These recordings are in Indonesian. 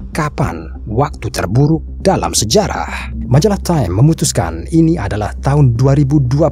Kapan waktu terburuk dalam sejarah? Majalah Time memutuskan ini adalah tahun 2020.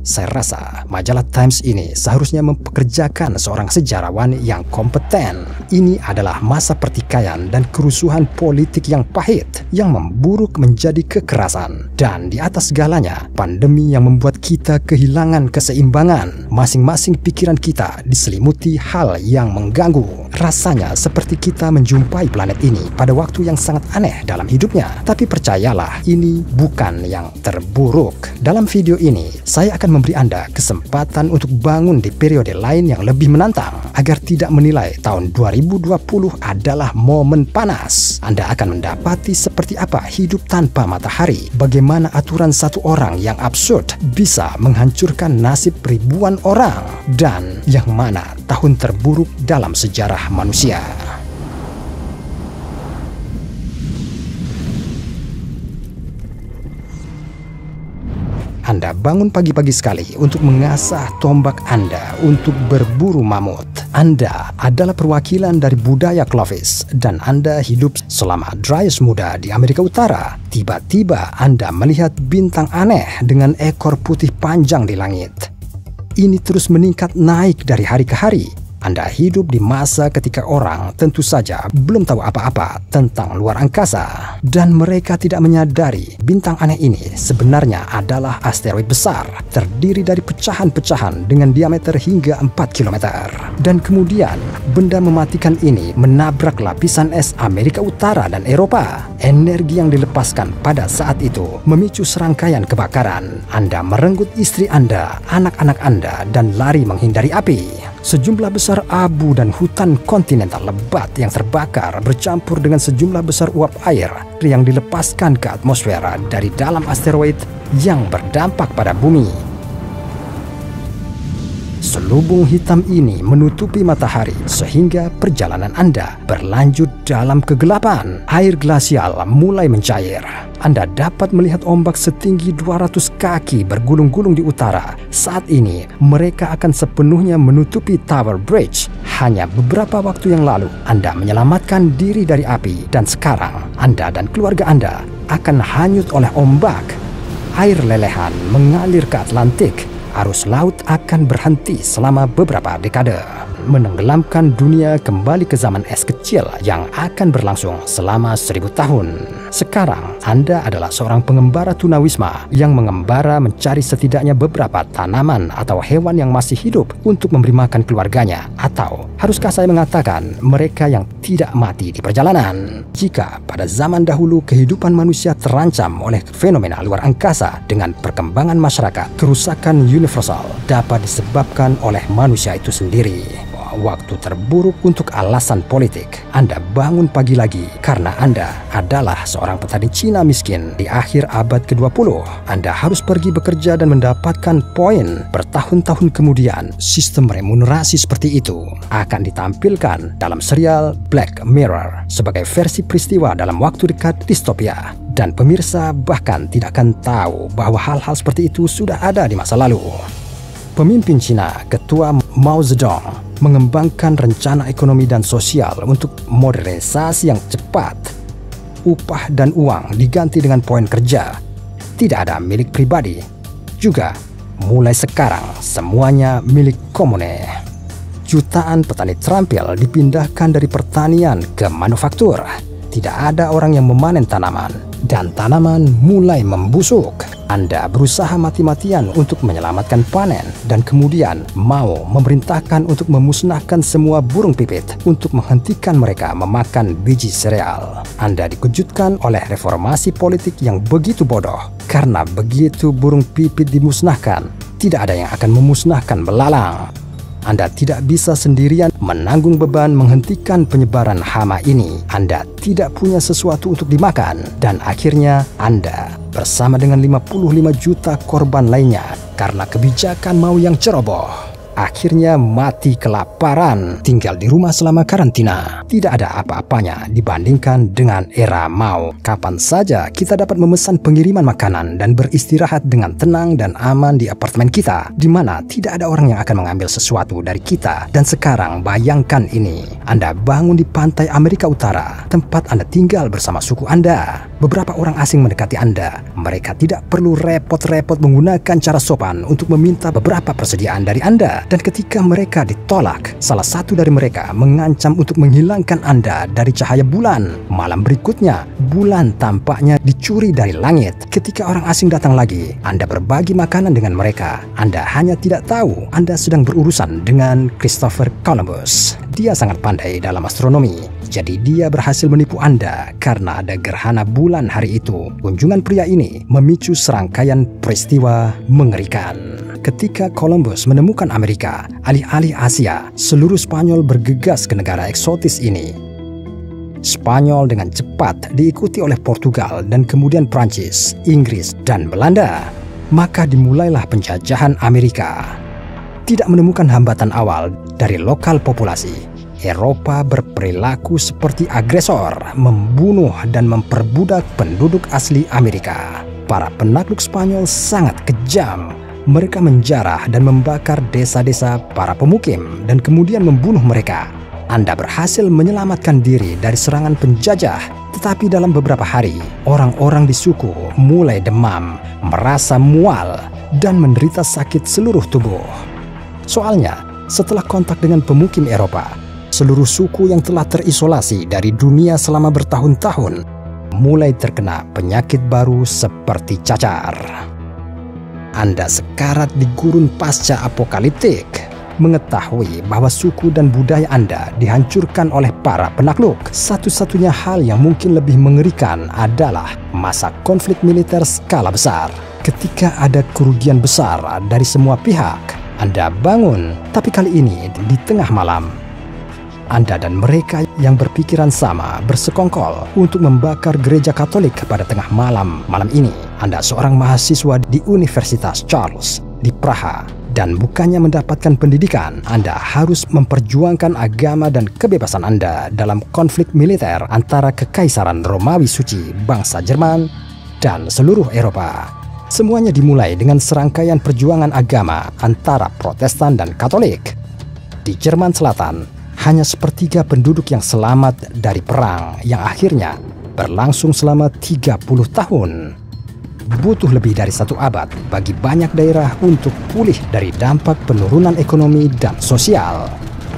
Saya rasa majalah Times ini seharusnya mempekerjakan seorang sejarawan yang kompeten. Ini adalah masa pertikaian dan kerusuhan politik yang pahit, yang memburuk menjadi kekerasan. Dan di atas segalanya, pandemi yang membuat kita kehilangan keseimbangan. Masing-masing pikiran kita diselimuti hal yang mengganggu. Rasanya seperti kita menjumpai planet ini pada waktu yang sangat aneh dalam hidupnya. Tapi percayalah, ini bukan yang terburuk. Dalam video ini, saya akan memberi Anda kesempatan untuk bangun di periode lain yang lebih menantang, agar tidak menilai tahun 2020 adalah momen panas. Anda akan mendapati seperti apa hidup tanpa matahari, bagaimana aturan satu orang yang absurd bisa menghancurkan nasib ribuan orang, dan yang mana tahun terburuk dalam sejarah manusia. Anda bangun pagi-pagi sekali untuk mengasah tombak Anda untuk berburu mamut. Anda adalah perwakilan dari budaya Clovis dan Anda hidup selama Dryas muda di Amerika Utara. Tiba-tiba Anda melihat bintang aneh dengan ekor putih panjang di langit. Ini terus meningkat naik dari hari ke hari. Anda hidup di masa ketika orang tentu saja belum tahu apa-apa tentang luar angkasa. Dan mereka tidak menyadari bintang aneh ini sebenarnya adalah asteroid besar, terdiri dari pecahan-pecahan dengan diameter hingga 4 km. Dan kemudian, benda mematikan ini menabrak lapisan es Amerika Utara dan Eropa. Energi yang dilepaskan pada saat itu memicu serangkaian kebakaran. Anda merenggut istri Anda, anak-anak Anda, dan lari menghindari api. Sejumlah besar abu dan hutan kontinental lebat yang terbakar bercampur dengan sejumlah besar uap air yang dilepaskan ke atmosfer dari dalam asteroid yang berdampak pada bumi. Selubung hitam ini menutupi matahari sehingga perjalanan Anda berlanjut dalam kegelapan. Air glasial mulai mencair. Anda dapat melihat ombak setinggi 200 kaki bergulung-gulung di utara. Saat ini, mereka akan sepenuhnya menutupi Tower Bridge. Hanya beberapa waktu yang lalu, Anda menyelamatkan diri dari api. Dan sekarang, Anda dan keluarga Anda akan hanyut oleh ombak. Air lelehan mengalir ke Atlantik. Arus laut akan berhenti selama beberapa dekade, menenggelamkan dunia kembali ke zaman es kecil yang akan berlangsung selama 1000 tahun. Sekarang, Anda adalah seorang pengembara tunawisma yang mengembara mencari setidaknya beberapa tanaman atau hewan yang masih hidup untuk memberi makan keluarganya. Atau, haruskah saya mengatakan mereka yang tidak mati di perjalanan? Jika pada zaman dahulu kehidupan manusia terancam oleh fenomena luar angkasa dengan perkembangan masyarakat, kerusakan universal dapat disebabkan oleh manusia itu sendiri. Waktu terburuk untuk alasan politik. Anda bangun pagi lagi karena Anda adalah seorang petani Cina miskin di akhir abad ke-20. Anda harus pergi bekerja dan mendapatkan poin. Bertahun-tahun kemudian, sistem remunerasi seperti itu akan ditampilkan dalam serial Black Mirror sebagai versi peristiwa dalam waktu dekat distopia. Dan pemirsa bahkan tidak akan tahu bahwa hal-hal seperti itu sudah ada di masa lalu. Pemimpin Cina, Ketua Mao Zedong, mengembangkan rencana ekonomi dan sosial untuk modernisasi yang cepat. Upah dan uang diganti dengan poin kerja. Tidak ada milik pribadi. Juga, mulai sekarang semuanya milik komune. Jutaan petani terampil dipindahkan dari pertanian ke manufaktur. Tidak ada orang yang memanen tanaman, dan tanaman mulai membusuk. Anda berusaha mati-matian untuk menyelamatkan panen, dan kemudian Mao memerintahkan untuk memusnahkan semua burung pipit untuk menghentikan mereka memakan biji sereal. Anda dikejutkan oleh reformasi politik yang begitu bodoh, karena begitu burung pipit dimusnahkan, tidak ada yang akan memusnahkan belalang. Anda tidak bisa sendirian menanggung beban menghentikan penyebaran hama ini. Anda tidak punya sesuatu untuk dimakan. Dan akhirnya Anda bersama dengan 55 juta korban lainnya karena kebijakan Mao yang ceroboh. akhirnya mati kelaparan, tinggal di rumah selama karantina. Tidak ada apa-apanya dibandingkan dengan era Mao. Kapan saja kita dapat memesan pengiriman makanan dan beristirahat dengan tenang dan aman di apartemen kita, di mana tidak ada orang yang akan mengambil sesuatu dari kita. Dan sekarang bayangkan ini, Anda bangun di pantai Amerika Utara, tempat Anda tinggal bersama suku Anda. Beberapa orang asing mendekati Anda. Mereka tidak perlu repot-repot menggunakan cara sopan untuk meminta beberapa persediaan dari Anda. Dan ketika mereka ditolak, salah satu dari mereka mengancam untuk menghilangkan Anda dari cahaya bulan. Malam berikutnya, bulan tampaknya dicuri dari langit. Ketika orang asing datang lagi, Anda berbagi makanan dengan mereka. Anda hanya tidak tahu Anda sedang berurusan dengan Christopher Columbus. Dia sangat pandai dalam astronomi, jadi dia berhasil menipu Anda karena ada gerhana bulan hari itu. Kunjungan pria ini memicu serangkaian peristiwa mengerikan. Ketika Columbus menemukan Amerika, alih-alih Asia, seluruh Spanyol bergegas ke negara eksotis ini. Spanyol dengan cepat diikuti oleh Portugal dan kemudian Prancis, Inggris, dan Belanda. Maka dimulailah penjajahan Amerika. Tidak menemukan hambatan awal dari lokal populasi, Eropa berperilaku seperti agresor, membunuh dan memperbudak penduduk asli Amerika. Para penakluk Spanyol sangat kejam. Mereka menjarah dan membakar desa-desa para pemukim dan kemudian membunuh mereka. Anda berhasil menyelamatkan diri dari serangan penjajah, tetapi dalam beberapa hari, orang-orang di suku mulai demam, merasa mual, dan menderita sakit seluruh tubuh. Soalnya, setelah kontak dengan pemukim Eropa, seluruh suku yang telah terisolasi dari dunia selama bertahun-tahun mulai terkena penyakit baru seperti cacar. Anda sekarat di gurun pasca apokaliptik, mengetahui bahwa suku dan budaya Anda dihancurkan oleh para penakluk. Satu-satunya hal yang mungkin lebih mengerikan adalah masa konflik militer skala besar. Ketika ada kerugian besar dari semua pihak, Anda bangun, tapi kali ini di tengah malam. Anda dan mereka yang berpikiran sama bersekongkol untuk membakar gereja Katolik pada tengah malam ini. Anda seorang mahasiswa di Universitas Charles di Praha, dan bukannya mendapatkan pendidikan, Anda harus memperjuangkan agama dan kebebasan Anda dalam konflik militer antara Kekaisaran Romawi Suci, bangsa Jerman, dan seluruh Eropa. Semuanya dimulai dengan serangkaian perjuangan agama antara Protestan dan Katolik. Di Jerman Selatan, hanya sepertiga penduduk yang selamat dari perang yang akhirnya berlangsung selama 30 tahun. Butuh lebih dari 1 abad bagi banyak daerah untuk pulih dari dampak penurunan ekonomi dan sosial.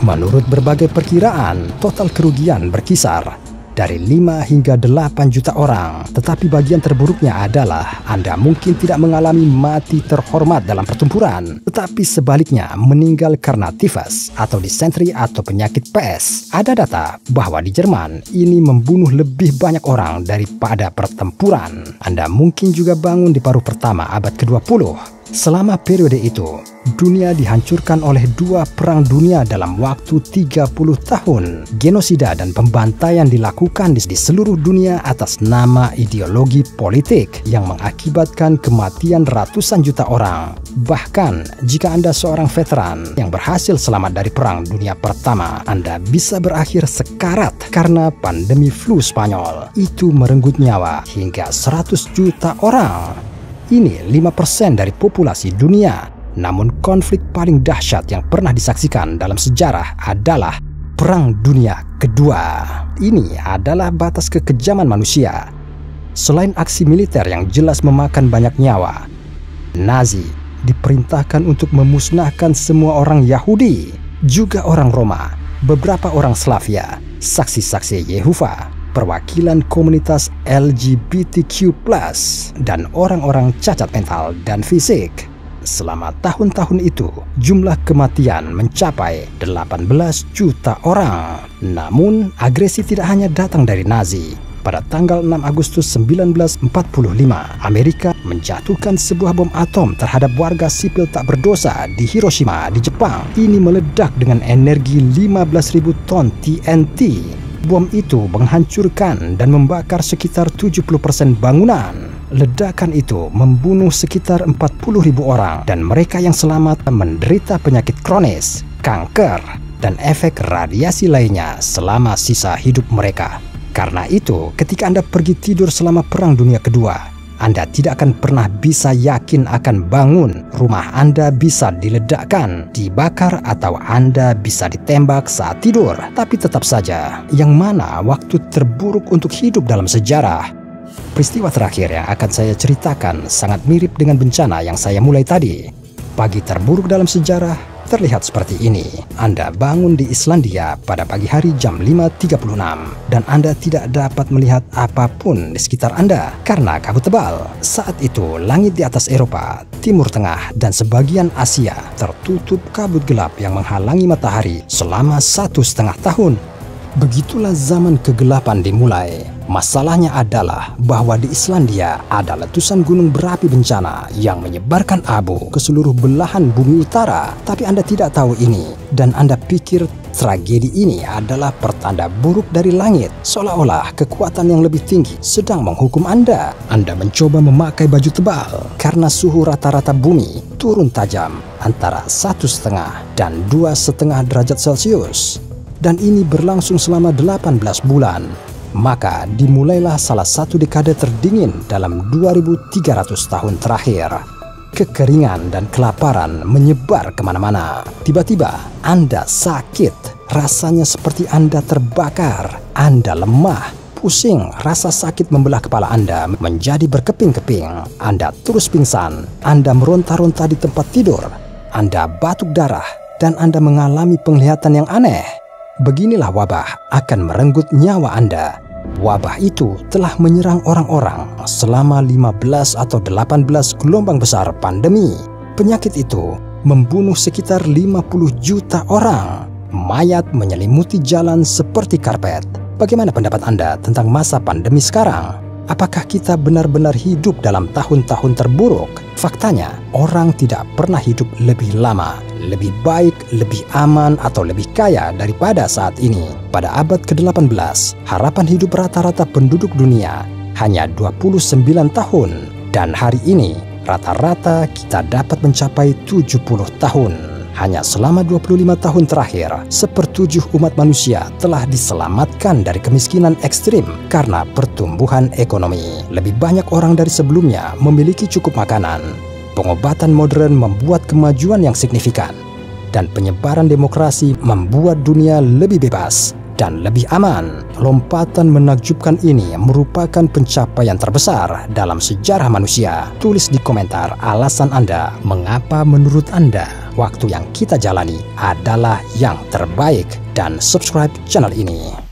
Menurut berbagai perkiraan, total kerugian berkisar dari 5 hingga 8 juta orang. Tetapi bagian terburuknya adalah Anda mungkin tidak mengalami mati terhormat dalam pertempuran, tetapi sebaliknya meninggal karena tifus atau disentri atau penyakit pes. Ada data bahwa di Jerman ini membunuh lebih banyak orang daripada pertempuran. Anda mungkin juga bangun di paruh pertama abad ke-20. Selama periode itu, dunia dihancurkan oleh 2 perang dunia dalam waktu 30 tahun. Genosida dan pembantaian dilakukan di seluruh dunia atas nama ideologi politik yang mengakibatkan kematian ratusan juta orang. Bahkan, jika Anda seorang veteran yang berhasil selamat dari Perang Dunia Pertama, Anda bisa berakhir sekarat karena pandemi flu Spanyol. Itu merenggut nyawa hingga 100 juta orang. Ini 5% dari populasi dunia. Namun konflik paling dahsyat yang pernah disaksikan dalam sejarah adalah Perang Dunia Kedua. Ini adalah batas kekejaman manusia. Selain aksi militer yang jelas memakan banyak nyawa, Nazi diperintahkan untuk memusnahkan semua orang Yahudi, juga orang Roma, beberapa orang Slavia, saksi-saksi Yehova, perwakilan komunitas LGBTQ+, dan orang-orang cacat mental dan fisik. Selama tahun-tahun itu, jumlah kematian mencapai 18 juta orang. Namun, agresi tidak hanya datang dari Nazi. Pada tanggal 6 Agustus 1945, Amerika menjatuhkan sebuah bom atom terhadap warga sipil tak berdosa di Hiroshima, di Jepang. Ini meledak dengan energi 15.000 ton TNT. Bom itu menghancurkan dan membakar sekitar 70% bangunan. Ledakan itu membunuh sekitar 40.000 orang dan mereka yang selamat menderita penyakit kronis, kanker, dan efek radiasi lainnya selama sisa hidup mereka. Karena itu, ketika Anda pergi tidur selama Perang Dunia Kedua, Anda tidak akan pernah bisa yakin akan bangun. Rumah Anda bisa diledakkan, dibakar, atau Anda bisa ditembak saat tidur. Tapi tetap saja, yang mana waktu terburuk untuk hidup dalam sejarah? Peristiwa terakhir yang akan saya ceritakan sangat mirip dengan bencana yang saya mulai tadi. Pagi terburuk dalam sejarah terlihat seperti ini. Anda bangun di Islandia pada pagi hari jam 5.36 dan Anda tidak dapat melihat apapun di sekitar Anda karena kabut tebal. Saat itu langit di atas Eropa, Timur Tengah, dan sebagian Asia tertutup kabut gelap yang menghalangi matahari selama 1,5 tahun. Begitulah zaman kegelapan dimulai. Masalahnya adalah bahwa di Islandia ada letusan gunung berapi bencana yang menyebarkan abu ke seluruh belahan bumi utara. Tapi Anda tidak tahu ini dan Anda pikir tragedi ini adalah pertanda buruk dari langit, seolah-olah kekuatan yang lebih tinggi sedang menghukum Anda. Anda mencoba memakai baju tebal karena suhu rata-rata bumi turun tajam antara 1,5 dan 2,5 derajat Celcius. Dan ini berlangsung selama 18 bulan. Maka dimulailah salah satu dekade terdingin dalam 2.300 tahun terakhir. Kekeringan dan kelaparan menyebar kemana-mana. Tiba-tiba Anda sakit, rasanya seperti Anda terbakar. Anda lemah, pusing, rasa sakit membelah kepala Anda menjadi berkeping-keping. Anda terus pingsan, Anda meronta-ronta di tempat tidur, Anda batuk darah, dan Anda mengalami penglihatan yang aneh. Beginilah wabah akan merenggut nyawa Anda. Wabah itu telah menyerang orang-orang selama 15 atau 18 gelombang besar pandemi. Penyakit itu membunuh sekitar 50 juta orang. Mayat menyelimuti jalan seperti karpet. Bagaimana pendapat Anda tentang masa pandemi sekarang? Apakah kita benar-benar hidup dalam tahun-tahun terburuk? Faktanya, orang tidak pernah hidup lebih lama, lebih baik, lebih aman, atau lebih kaya daripada saat ini. Pada abad ke-18, harapan hidup rata-rata penduduk dunia hanya 29 tahun. Dan hari ini, rata-rata kita dapat mencapai 70 tahun. Hanya selama 25 tahun terakhir, 1/7 umat manusia telah diselamatkan dari kemiskinan ekstrim karena pertumbuhan ekonomi. Lebih banyak orang dari sebelumnya memiliki cukup makanan. Pengobatan modern membuat kemajuan yang signifikan. Dan penyebaran demokrasi membuat dunia lebih bebas dan lebih aman. Lompatan menakjubkan ini merupakan pencapaian terbesar dalam sejarah manusia. Tulis di komentar alasan Anda mengapa menurut Anda waktu yang kita jalani adalah yang terbaik, dan subscribe channel ini.